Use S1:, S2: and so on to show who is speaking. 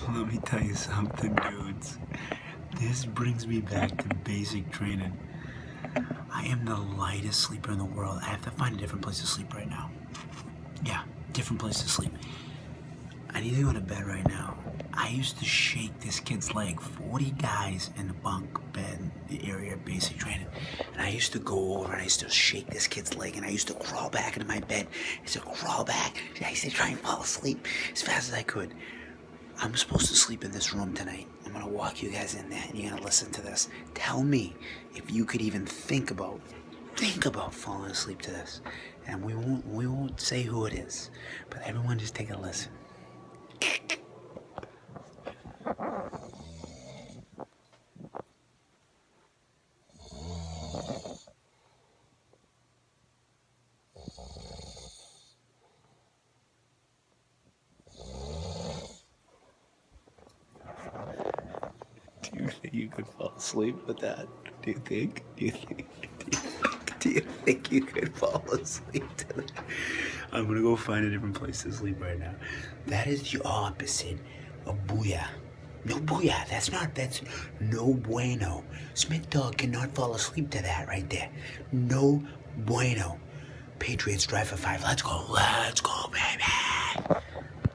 S1: Let me tell you something, dudes. This brings me back to basic training. I am the lightest sleeper in the world. I have to find a different place to sleep right now. Yeah, different place to sleep. I need to go to bed right now. I used to shake this kid's leg. 40 guys in the bunk bed area, basic training. And I used to go over and I used to shake this kid's leg and I used to crawl back into my bed. I used to crawl back. I used to try and fall asleep as fast as I could. I'm supposed to sleep in this room tonight. I'm gonna walk you guys in there and you're gonna listen to this. Tell me if you could even think about falling asleep to this. And we won't say who it is, but everyone just take a listen. Do you think you could fall asleep with that? Do you think you could fall asleep to that? I'm gonna go find a different place to sleep right now. That is the opposite of Booyah. No Booyah, that's no Bueno. Smith Dog cannot fall asleep to that right there. No Bueno. Patriots drive for 5. Let's go, baby.